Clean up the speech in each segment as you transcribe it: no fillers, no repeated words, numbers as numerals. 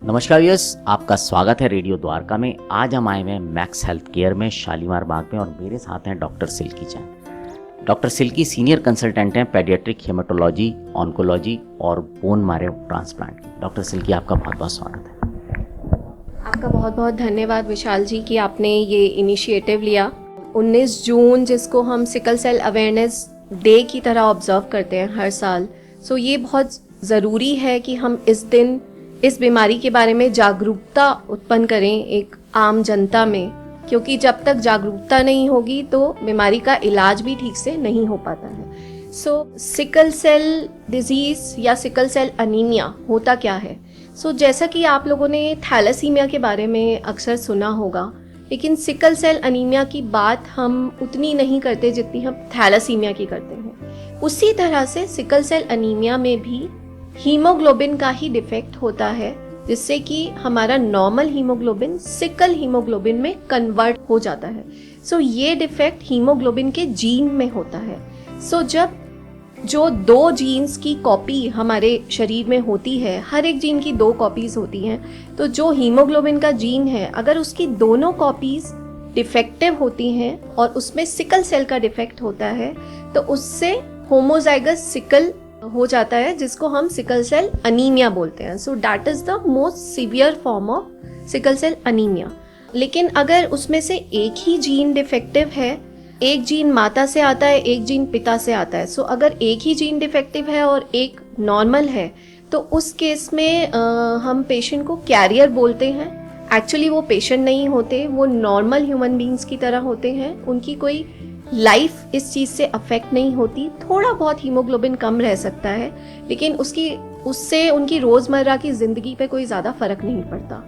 नमस्कार व्यूअर्स, आपका स्वागत है रेडियो द्वारका में। आज हम आए हुए हैं मैक्स हेल्थ केयर में शालीमार बाग में और मेरे साथ हैं doctor Silky Jain. Doctor Silky senior consultant हैं पेडियाट्रिक हेमेटोलॉजी, ऑन्कोलॉजी और बोन मैरो ट्रांसप्लांट की। डॉक्टर सिल्की, आपका बहुत बहुत स्वागत है। आपका बहुत बहुत धन्यवाद विशाल जी कि आपने ये इनिशिएटिव लिया। 19 जून जिसको हम सिकल सेल अवेयरनेस डे की तरह ऑब्जर्व करते हैं हर साल, सो ये बहुत ज़रूरी है कि हम इस दिन इस बीमारी के बारे में जागरूकता उत्पन्न करें एक आम जनता में, क्योंकि जब तक जागरूकता नहीं होगी तो बीमारी का इलाज भी ठीक से नहीं हो पाता है। सिकल सेल डिजीज़ या सिकल सेल अनीमिया होता क्या है? जैसा कि आप लोगों ने थैलेसीमिया के बारे में अक्सर सुना होगा, लेकिन सिकल सेल अनीमिया की बात हम उतनी नहीं करते जितनी हम थैलेसीमिया की करते हैं। उसी तरह से सिकल सेल अनीमिया में भी हीमोग्लोबिन का ही डिफेक्ट होता है, जिससे कि हमारा नॉर्मल हीमोग्लोबिन सिकल हीमोग्लोबिन में कन्वर्ट हो जाता है। ये डिफेक्ट हीमोग्लोबिन के जीन में होता है। जब जो दो जीन्स की कॉपी हमारे शरीर में होती है, हर एक जीन की 2 कॉपीज होती हैं, तो जो हीमोग्लोबिन का जीन है, अगर उसकी दोनों कॉपीज डिफेक्टिव होती हैं और उसमें सिकल सेल का डिफेक्ट होता है, तो उससे होमोजाइगस सिकल हो जाता है, जिसको हम सिकल सेल अनीमिया बोलते हैं। That is the most severe form of sickle cell anaemia. लेकिन अगर उसमें से एक ही जीन डिफेक्टिव है, एक जीन माता से आता है, एक जीन पिता से आता है, अगर एक ही जीन डिफेक्टिव है और एक नॉर्मल है, तो उस केस में हम पेशेंट को कैरियर बोलते हैं। एक्चुअली वो पेशेंट नहीं होते, वो नॉर्मल ह्यूमन बींग्स की तरह होते हैं। उनकी कोई लाइफ इस चीज़ से अफेक्ट नहीं होती, थोड़ा बहुत हीमोग्लोबिन कम रह सकता है, लेकिन उससे उनकी रोज़मर्रा की ज़िंदगी पे कोई ज़्यादा फर्क नहीं पड़ता।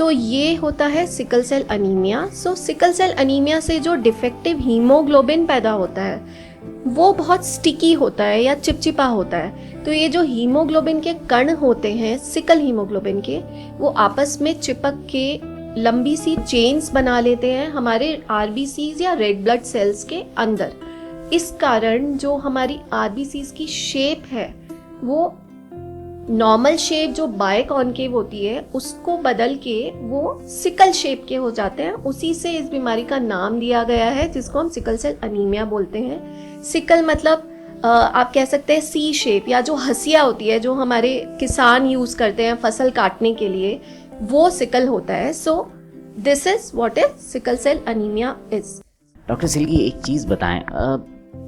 ये होता है sickle cell anaemia. Sickle cell anaemia से जो डिफेक्टिव हीमोग्लोबिन पैदा होता है वो बहुत स्टिकी होता है या चिपचिपा होता है। तो ये जो हीमोग्लोबिन के कण होते हैं, सिकल हीमोग्लोबिन के, वो आपस में चिपक के लंबी सी चेन्स बना लेते हैं हमारे आरबीसीज या रेड ब्लड सेल्स के अंदर। इस कारण जो हमारी आरबीसीज की शेप है, वो नॉर्मल शेप जो बायकॉन्केव होती है, उसको बदल के वो सिकल शेप के हो जाते हैं। उसी से इस बीमारी का नाम दिया गया है, जिसको हम सिकल सेल अनीमिया बोलते हैं। सिकल मतलब आप कह सकते हैं सी शेप, या जो हंसिया होती है जो हमारे किसान यूज करते हैं फसल काटने के लिए, वो सिकल होता है। This is what is sickle cell anaemia is. Doctor Silky, एक चीज़ बताएं,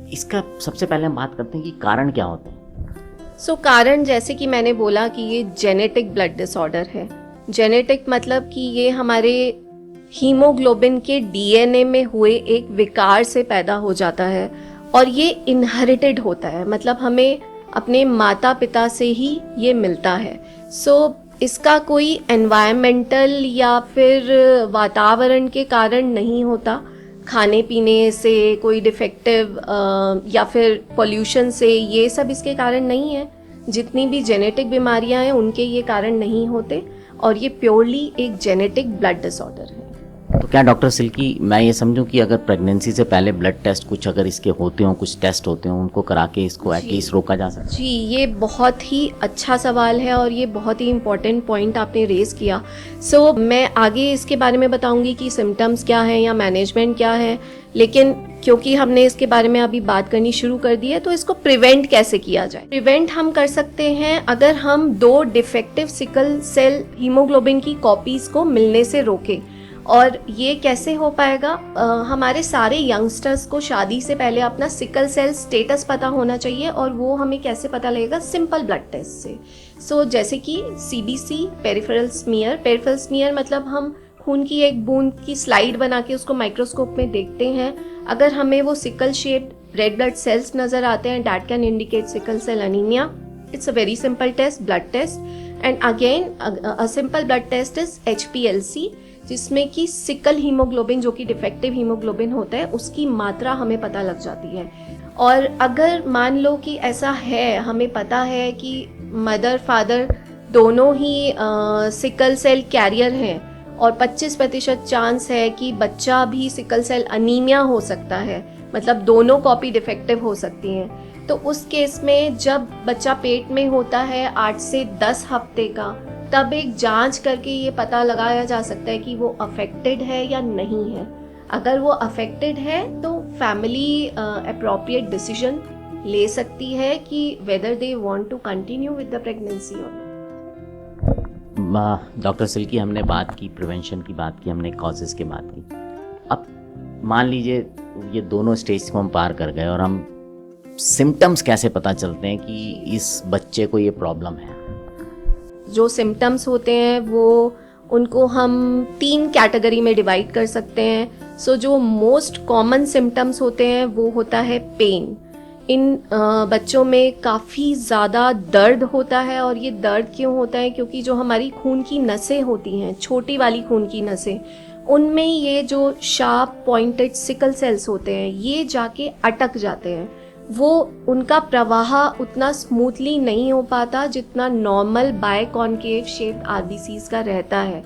इसका सबसे पहले हम बात करते हैं कि कारण क्या होते हैं। कारण जैसे कि मैंने बोला कि ये जेनेटिक ब्लड डिसऑर्डर है। जेनेटिक मतलब कि ये हमारे हीमोग्लोबिन के डीएनए में हुए एक विकार से पैदा हो जाता है और ये इनहेरिटेड होता है, मतलब हमें अपने माता पिता से ही ये मिलता है। इसका कोई एनवायरमेंटल या फिर वातावरण के कारण नहीं होता, खाने पीने से कोई डिफेक्टिव या फिर पोल्यूशन से, ये सब इसके कारण नहीं है। जितनी भी जेनेटिक बीमारियां हैं उनके ये कारण नहीं होते, और ये प्योरली एक जेनेटिक ब्लड डिसऑर्डर है। तो क्या डॉक्टर सिल्की, मैं ये समझूं कि अगर प्रेगनेंसी से पहले ब्लड टेस्ट कुछ अगर इसके होते हो, कुछ टेस्ट होते हो, उनको करा के इसको एटलीस्ट रोका जा सकता है? जी, ये बहुत ही अच्छा सवाल है और ये बहुत ही इम्पोर्टेंट पॉइंट आपने रेज किया। मैं आगे इसके बारे में बताऊंगी कि सिम्टम्स क्या हैं या मैनेजमेंट क्या है, लेकिन क्योंकि हमने इसके बारे में अभी बात करनी शुरू कर दी है, तो इसको प्रिवेंट कैसे किया जाए। प्रिवेंट हम कर सकते हैं अगर हम 2 डिफेक्टिव सिकल सेल हीमोग्लोबिन की कॉपीज को मिलने से रोकें। और ये कैसे हो पाएगा? हमारे सारे यंगस्टर्स को शादी से पहले अपना सिकल सेल स्टेटस पता होना चाहिए, और वो हमें कैसे पता लगेगा? सिंपल ब्लड टेस्ट से। जैसे कि सीबीसी, पेरिफेरल स्मीयर मतलब हम खून की एक बूंद की स्लाइड बना के उसको माइक्रोस्कोप में देखते हैं। अगर हमें वो sickle shaped red blood cells नजर आते हैं, that can indicate sickle cell anaemia. It's a very simple test, blood test. And again a simple blood test is HPLC, जिसमें कि सिकल हीमोग्लोबिन, जो कि डिफेक्टिव हीमोग्लोबिन होता है, उसकी मात्रा हमें पता लग जाती है। और अगर मान लो कि ऐसा है, हमें पता है कि मदर फादर दोनों ही सिकल सेल कैरियर हैं और 25% चांस है कि बच्चा भी सिकल सेल अनीमिया हो सकता है, मतलब दोनों कॉपी डिफेक्टिव हो सकती हैं, तो उस केस में जब बच्चा पेट में होता है 8 से 10 हफ्ते का, तब एक जांच करके ये पता लगाया जा सकता है कि वो अफेक्टेड है या नहीं है। अगर वो अफेक्टेड है तो फैमिली अप्रोप्रिएट डिसीजन ले सकती है कि whether they want to continue with the pregnancy और डॉक्टर सिल्की, हमने बात की प्रिवेंशन की, बात की हमने कॉजेज़ की बात की। अब मान लीजिए ये दोनों स्टेज को हम पार कर गए और हम सिम्टम्स कैसे पता चलते हैं कि इस बच्चे को ये प्रॉब्लम है? जो सिम्टम्स होते हैं वो उनको हम 3 कैटेगरी में डिवाइड कर सकते हैं। सो जो मोस्ट कॉमन सिम्टम्स होते हैं वो होता है पेन। इन बच्चों में काफ़ी ज़्यादा दर्द होता है, और ये दर्द क्यों होता है? क्योंकि जो हमारी खून की नसें होती हैं, छोटी वाली खून की नसें, उनमें ये जो शार्प पॉइंटेड सिकल सेल्स होते हैं ये जाके अटक जाते हैं। वो उनका प्रवाह उतना स्मूथली नहीं हो पाता जितना नॉर्मल बायकॉन्केव शेप्ड आरबीसीज का रहता है।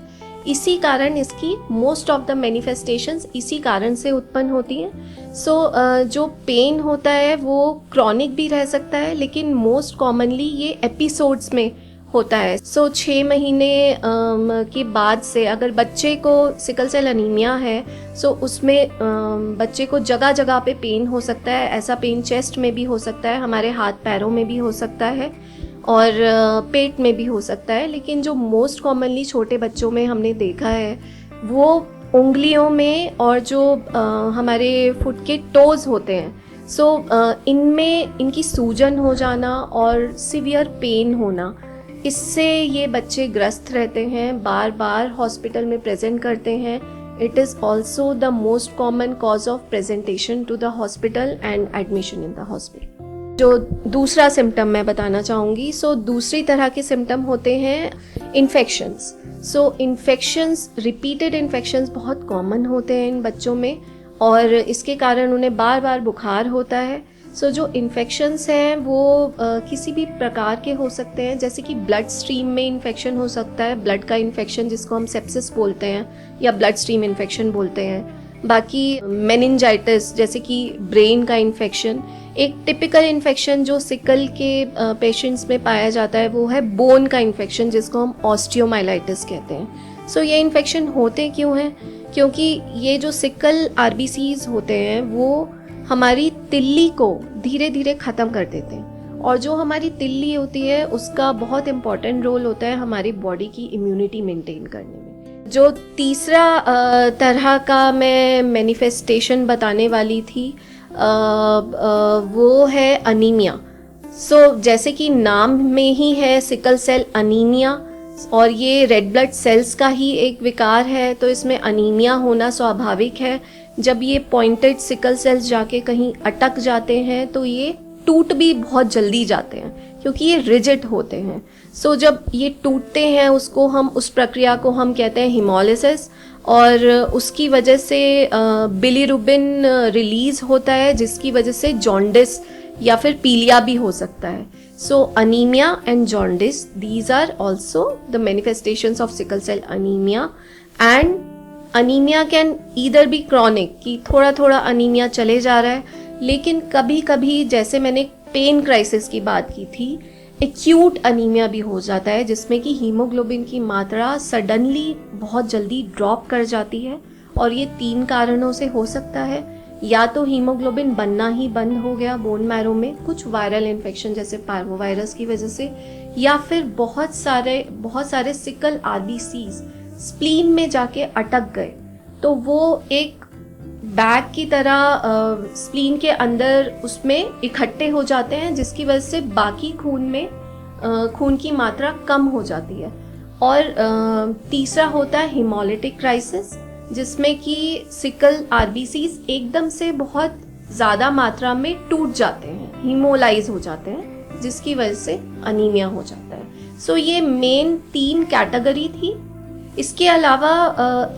इसी कारण इसकी मोस्ट ऑफ द मैनिफेस्टेशंस इसी कारण से उत्पन्न होती हैं। सो जो पेन होता है वो क्रॉनिक भी रह सकता है, लेकिन मोस्ट कॉमनली ये एपिसोड्स में होता है। सो 6 महीने के बाद से अगर बच्चे को सिकल सेल अनीमिया है, सो उसमें बच्चे को जगह जगह पे पेन हो सकता है। ऐसा पेन चेस्ट में भी हो सकता है, हमारे हाथ पैरों में भी हो सकता है, और पेट में भी हो सकता है। लेकिन जो मोस्ट कॉमनली छोटे बच्चों में हमने देखा है वो उंगलियों में और जो हमारे फुट के टोज होते हैं, सो इनमें इनकी सूजन हो जाना और सिवियर पेन होना, इससे ये बच्चे ग्रस्त रहते हैं, बार बार हॉस्पिटल में प्रेजेंट करते हैं। It is also the most common cause of presentation to the hospital and admission in the hospital. जो दूसरा सिम्टम मैं बताना चाहूँगी, सो दूसरी तरह के सिम्टम होते हैं इन्फेक्शंस। सो इन्फेक्शंस, रिपीटेड इन्फेक्शंस बहुत कॉमन होते हैं इन बच्चों में, और इसके कारण उन्हें बार बार बुखार होता है। सो जो इन्फेक्शंस हैं वो किसी भी प्रकार के हो सकते हैं, जैसे कि ब्लड स्ट्रीम में इन्फेक्शन हो सकता है, ब्लड का इन्फेक्शन जिसको हम सेप्सिस बोलते हैं या ब्लड स्ट्रीम इन्फेक्शन बोलते हैं। बाकी मेनिंजाइटिस जैसे कि ब्रेन का इन्फेक्शन। एक टिपिकल इन्फेक्शन जो सिकल के पेशेंट्स में पाया जाता है वो है बोन का इन्फेक्शन, जिसको हम ऑस्टियोमाइलाइटिस कहते हैं। सो ये इन्फेक्शन होते क्यों हैं? क्योंकि ये जो सिकल आरबीसीज होते हैं वो हमारी तिल्ली को धीरे धीरे ख़त्म कर देते हैं, और जो हमारी तिल्ली होती है उसका बहुत इम्पॉर्टेंट रोल होता है हमारी बॉडी की इम्यूनिटी मेंटेन करने में। जो तीसरा तरह का मैं मैनिफेस्टेशन बताने वाली थी वो है अनीमिया। सो जैसे कि नाम में ही है सिकल सेल अनीमिया, और ये रेड ब्लड सेल्स का ही एक विकार है, तो इसमें अनीमिया होना स्वाभाविक है। जब ये पॉइंटेड सिकल सेल्स जाके कहीं अटक जाते हैं तो ये टूट भी बहुत जल्दी जाते हैं, क्योंकि ये रिजिड होते हैं। सो जब ये टूटते हैं उस प्रक्रिया को हम कहते हैं हिमोलिसिस, और उसकी वजह से बिलीरुबिन रिलीज होता है, जिसकी वजह से जॉन्डिस या फिर पीलिया भी हो सकता है। So anaemia and jaundice, these are also the manifestations of sickle cell anaemia. And anaemia can either be chronic, कि थोड़ा थोड़ा अनीमिया चले जा रहा है, लेकिन कभी कभी जैसे मैंने पेन क्राइसिस की बात की थी, एक्यूट अनीमिया भी हो जाता है, जिसमें कि हीमोग्लोबिन की मात्रा सडनली बहुत जल्दी ड्रॉप कर जाती है। और ये 3 कारणों से हो सकता है। या तो हीमोग्लोबिन बनना ही बंद हो गया बोन मैरो में, कुछ वायरल इन्फेक्शन जैसे पार्वोवायरस की वजह से, या फिर बहुत सारे सिकल आरबीसीज स्प्लीन में जाके अटक गए, तो वो एक बैग की तरह स्प्लीन के अंदर उसमें इकट्ठे हो जाते हैं, जिसकी वजह से बाकी खून में खून की मात्रा कम हो जाती है। और तीसरा होता है हिमोलिटिक क्राइसिस, जिसमें कि सिकल आरबीसीज एकदम से बहुत ज़्यादा मात्रा में टूट जाते हैं, हीमोलाइज हो जाते हैं, जिसकी वजह से अनीमिया हो जाता है। सो ये मेन 3 कैटेगरी थी। इसके अलावा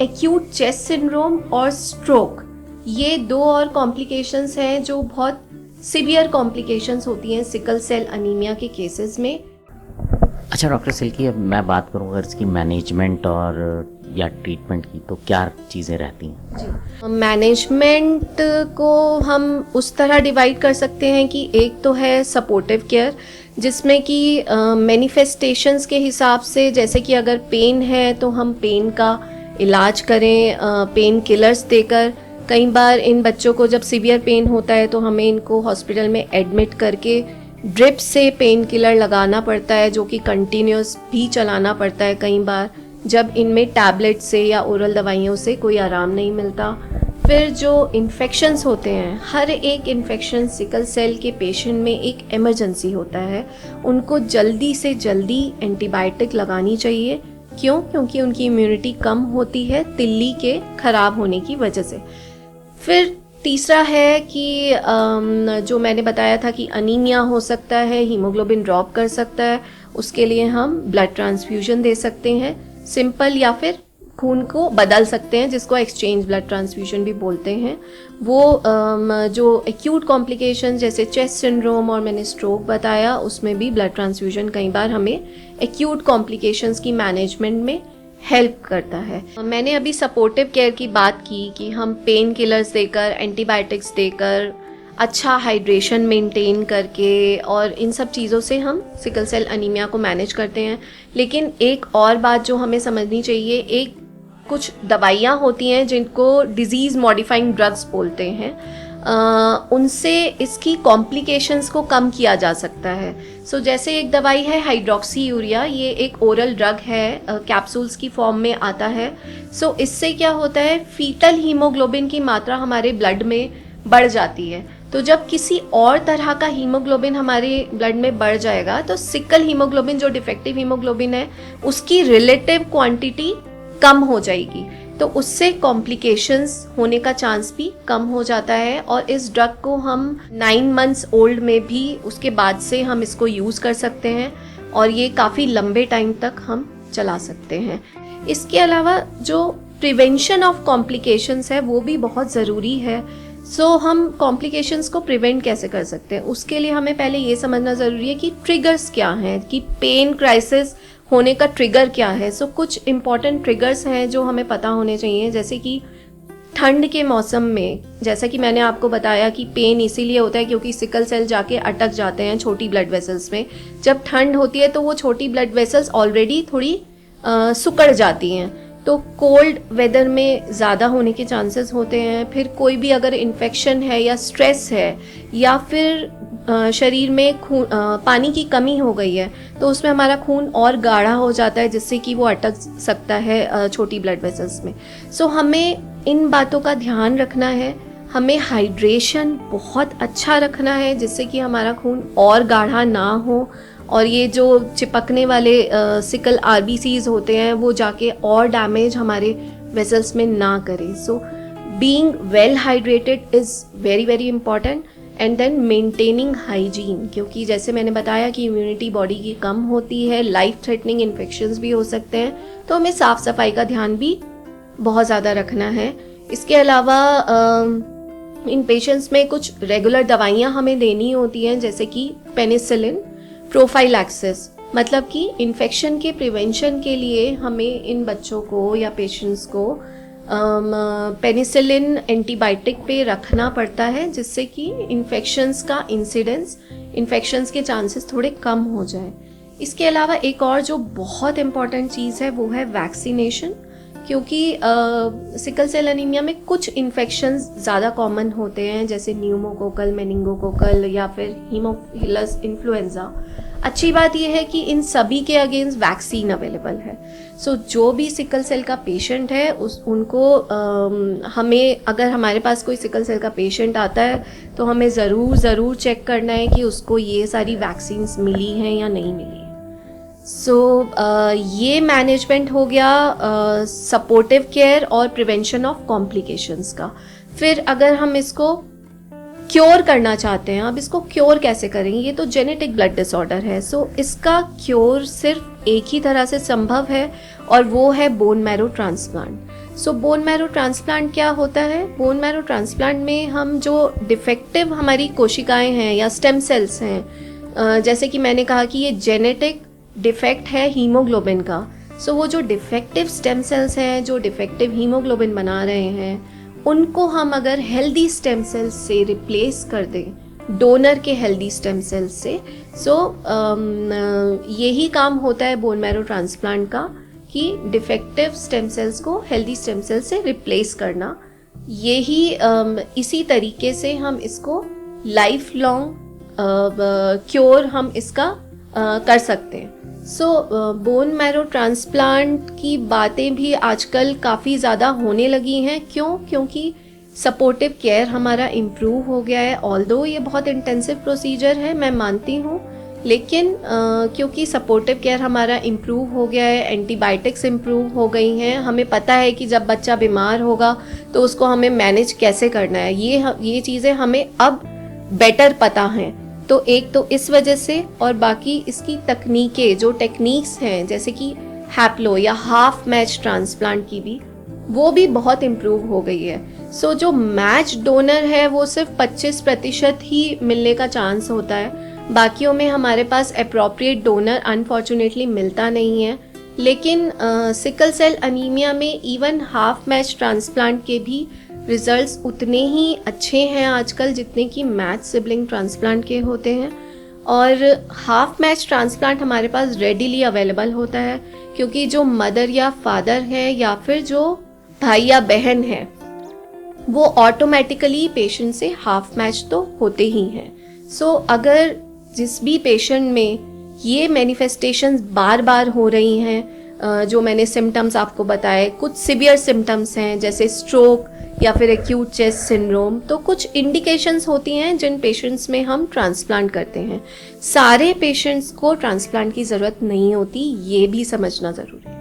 एक्यूट चेस्ट सिंड्रोम और स्ट्रोक, ये 2 और कॉम्प्लिकेशंस हैं जो बहुत सिवियर कॉम्प्लिकेशंस होती हैं सिकल सेल अनीमिया के केसेस में। अच्छा डॉक्टर सिल्की, अब मैं बात करूँ अगर इसकी मैनेजमेंट और या ट्रीटमेंट की, तो क्या चीज़ें रहती हैं? जी, मैनेजमेंट को हम उस तरह डिवाइड कर सकते हैं कि एक तो है सपोर्टिव केयर, जिसमें कि मैनिफेस्टेशंस के हिसाब से, जैसे कि अगर पेन है तो हम पेन का इलाज करें पेन किलर्स देकर। कई बार इन बच्चों को जब सीवियर पेन होता है तो हमें इनको हॉस्पिटल में एडमिट करके ड्रिप से पेन किलर लगाना पड़ता है, जो कि कंटिन्यूस भी चलाना पड़ता है कई बार, जब इनमें टैबलेट से या ओरल दवाइयों से कोई आराम नहीं मिलता। फिर जो इन्फेक्शंस होते हैं, हर एक इन्फेक्शन सिकल सेल के पेशेंट में एक इमरजेंसी होता है, उनको जल्दी से जल्दी एंटीबायोटिक लगानी चाहिए। क्यों? क्योंकि उनकी इम्यूनिटी कम होती है तिल्ली के खराब होने की वजह से। फिर तीसरा है कि जो मैंने बताया था कि अनीमिया हो सकता है, हीमोग्लोबिन ड्रॉप कर सकता है, उसके लिए हम ब्लड ट्रांसफ्यूजन दे सकते हैं सिंपल, या फिर खून को बदल सकते हैं, जिसको एक्सचेंज ब्लड ट्रांसफ्यूजन भी बोलते हैं। वो जो एक्यूट कॉम्प्लिकेशन जैसे चेस्ट सिंड्रोम और मैंने स्ट्रोक बताया, उसमें भी ब्लड ट्रांसफ्यूजन कई बार हमें एक्यूट कॉम्प्लिकेशंस की मैनेजमेंट में हेल्प करता है। मैंने अभी सपोर्टिव केयर की बात की कि हम पेन किलर्स देकर, एंटीबायोटिक्स देकर, अच्छा हाइड्रेशन मेंटेन करके और इन सब चीज़ों से हम सिकल सेल अनीमिया को मैनेज करते हैं। लेकिन एक और बात जो हमें समझनी चाहिए, एक कुछ दवाइयाँ होती हैं जिनको डिजीज़ मॉडिफाइंग ड्रग्स बोलते हैं, उनसे इसकी कॉम्प्लिकेशंस को कम किया जा सकता है। सो जैसे एक दवाई है हाइड्रोक्सी यूरिया, ये एक ओरल ड्रग है, कैप्सूल्स की फॉर्म में आता है। सो इससे क्या होता है, फीटल हीमोग्लोबिन की मात्रा हमारे ब्लड में बढ़ जाती है। तो जब किसी और तरह का हीमोग्लोबिन हमारे ब्लड में बढ़ जाएगा तो सिकल हीमोग्लोबिन, जो डिफेक्टिव हीमोग्लोबिन है, उसकी रिलेटिव क्वांटिटी कम हो जाएगी, तो उससे कॉम्प्लिकेशंस होने का चांस भी कम हो जाता है। और इस ड्रग को हम 9 मंथ्स ओल्ड में भी, उसके बाद से हम इसको यूज़ कर सकते हैं और ये काफ़ी लंबे टाइम तक हम चला सकते हैं। इसके अलावा जो प्रिवेंशन ऑफ कॉम्प्लिकेशंस है वो भी बहुत ज़रूरी है। सो हम कॉम्प्लिकेशंस को प्रिवेंट कैसे कर सकते हैं, उसके लिए हमें पहले ये समझना ज़रूरी है कि ट्रिगर्स क्या हैं, कि पेन क्राइसिस होने का ट्रिगर क्या है। सो कुछ इम्पॉर्टेंट ट्रिगर्स हैं जो हमें पता होने चाहिए, जैसे कि ठंड के मौसम में, जैसा कि मैंने आपको बताया कि पेन इसीलिए होता है क्योंकि सिकल सेल जाके अटक जाते हैं छोटी ब्लड वेसल्स में। जब ठंड होती है तो वो छोटी ब्लड वेसल्स ऑलरेडी थोड़ी सिकुड़ जाती हैं, तो कोल्ड वेदर में ज़्यादा होने के चांसेस होते हैं। फिर कोई भी अगर इन्फेक्शन है या स्ट्रेस है या फिर शरीर में खून पानी की कमी हो गई है तो उसमें हमारा खून और गाढ़ा हो जाता है, जिससे कि वो अटक सकता है छोटी ब्लड वेसल्स में। सो हमें इन बातों का ध्यान रखना है। हमें हाइड्रेशन बहुत अच्छा रखना है, जिससे कि हमारा खून और गाढ़ा ना हो और ये जो चिपकने वाले सिकल आरबीसीज होते हैं वो जाके और डैमेज हमारे वेसल्स में ना करें। So being well hydrated is very very important. And then maintaining hygiene, क्योंकि जैसे मैंने बताया कि इम्यूनिटी बॉडी की कम होती है, लाइफ थ्रेटनिंग इन्फेक्शंस भी हो सकते हैं, तो हमें साफ़ सफाई का ध्यान भी बहुत ज़्यादा रखना है। इसके अलावा इन पेशेंट्स में कुछ रेगुलर दवाइयाँ हमें देनी होती हैं, जैसे कि पेनिसिलिन प्रोफाइलैक्सिस, मतलब कि इन्फेक्शन के प्रिवेंशन के लिए हमें इन बच्चों को या पेशेंट्स को पेनिसिलिन एंटीबायोटिक पे रखना पड़ता है, जिससे कि इन्फेक्शंस का इंसिडेंस, इन्फेक्शंस के चांसेस थोड़े कम हो जाए। इसके अलावा एक और जो बहुत इम्पॉर्टेंट चीज़ है वो है वैक्सीनेशन, क्योंकि सिकल सेल एनीमिया में कुछ इन्फेक्शंस ज़्यादा कॉमन होते हैं, जैसे न्यूमोकोकल, मेनिंगोकोकल या फिर हीमोफिलस इन्फ्लुएंजा। अच्छी बात यह है कि इन सभी के अगेंस्ट वैक्सीन अवेलेबल है। सो जो भी सिकल सेल का पेशेंट है उनको हमें, अगर हमारे पास कोई सिकल सेल का पेशेंट आता है तो हमें ज़रूर चेक करना है कि उसको ये सारी वैक्सीन्स मिली हैं या नहीं मिली। सो ये मैनेजमेंट हो गया सपोर्टिव केयर और प्रिवेंशन ऑफ कॉम्प्लिकेशंस का। फिर अगर हम इसको क्योर करना चाहते हैं, अब इसको क्योर कैसे करेंगे, ये तो जेनेटिक ब्लड डिसऑर्डर है। सो इसका क्योर सिर्फ एक ही तरह से संभव है और वो है बोन मैरो ट्रांसप्लांट। सो बोन मैरो ट्रांसप्लांट क्या होता है? बोन मैरो ट्रांसप्लांट में हम जो डिफेक्टिव हमारी कोशिकाएं हैं या स्टेम सेल्स हैं, जैसे कि मैंने कहा कि ये जेनेटिक डिफेक्ट है हीमोग्लोबिन का। सो वो जो डिफेक्टिव स्टेम सेल्स हैं, जो डिफेक्टिव हीमोग्लोबिन बना रहे हैं, उनको हम अगर हेल्दी स्टेम सेल्स से रिप्लेस कर दें डोनर के हेल्दी स्टेम सेल्स से। सो यही काम होता है बोन मैरो ट्रांसप्लांट का कि डिफेक्टिव स्टेम सेल्स को हेल्दी स्टेम सेल्स से रिप्लेस करना। यही इसी तरीके से हम इसको लाइफ लॉन्ग क्योर हम इसका कर सकते हैं। सो बोन मैरो ट्रांसप्लांट की बातें भी आजकल काफ़ी ज़्यादा होने लगी हैं। क्योंकि सपोर्टिव केयर हमारा इम्प्रूव हो गया है। ऑल्दो ये बहुत इंटेंसिव प्रोसीजर है, मैं मानती हूँ, लेकिन क्योंकि सपोर्टिव केयर हमारा इम्प्रूव हो गया है, एंटीबायोटिक्स इम्प्रूव हो गई हैं, हमें पता है कि जब बच्चा बीमार होगा तो उसको हमें मैनेज कैसे करना है, ये चीज़ें हमें अब बेटर पता हैं। तो एक तो इस वजह से, और बाकी इसकी तकनीकें, जो टेक्निक्स हैं जैसे कि हैप्लो या हाफ मैच ट्रांसप्लांट की भी, वो भी बहुत इम्प्रूव हो गई है। सो जो मैच डोनर है वो सिर्फ 25% ही मिलने का चांस होता है, बाकियों में हमारे पास अप्रोप्रिएट डोनर अनफॉर्चुनेटली मिलता नहीं है। लेकिन सिकल सेल अनीमिया में इवन हाफ मैच ट्रांसप्लांट के भी रिजल्ट्स उतने ही अच्छे हैं आजकल जितने कि मैच सिबलिंग ट्रांसप्लांट के होते हैं। और हाफ मैच ट्रांसप्लांट हमारे पास रेडिली अवेलेबल होता है, क्योंकि जो मदर या फादर है या फिर जो भाई या बहन है वो ऑटोमेटिकली पेशेंट से हाफ मैच तो होते ही हैं। सो अगर जिस भी पेशेंट में ये मैनिफेस्टेशंस बार बार हो रही हैं, जो मैंने सिम्टम्स आपको बताए, कुछ सिवियर सिम्टम्स हैं जैसे स्ट्रोक या फिर एक्यूट चेस्ट सिंड्रोम, तो कुछ इंडिकेशंस होती हैं जिन पेशेंट्स में हम ट्रांसप्लांट करते हैं। सारे पेशेंट्स को ट्रांसप्लांट की ज़रूरत नहीं होती, ये भी समझना ज़रूरी है।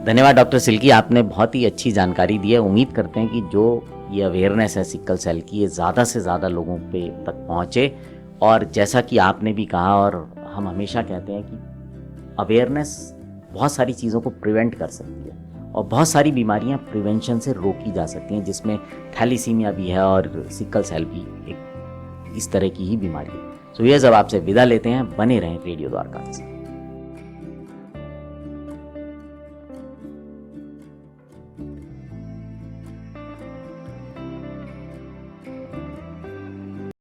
धन्यवाद डॉक्टर सिल्की, आपने बहुत ही अच्छी जानकारी दी है। उम्मीद करते हैं कि जो ये अवेयरनेस है सिकल सेल की, ये ज़्यादा से ज़्यादा लोगों पे तक पहुँचे। और जैसा कि आपने भी कहा और हम हमेशा कहते हैं कि अवेयरनेस बहुत सारी चीज़ों को प्रिवेंट कर सकती है और बहुत सारी बीमारियां प्रिवेंशन से रोकी जा सकती हैं, जिसमें थैलीसीमिया भी है और सिकल सेल भी एक इस तरह की ही बीमारी है। तो ये जब आपसे विदा लेते हैं, बने रहें रेडियो द्वारका से।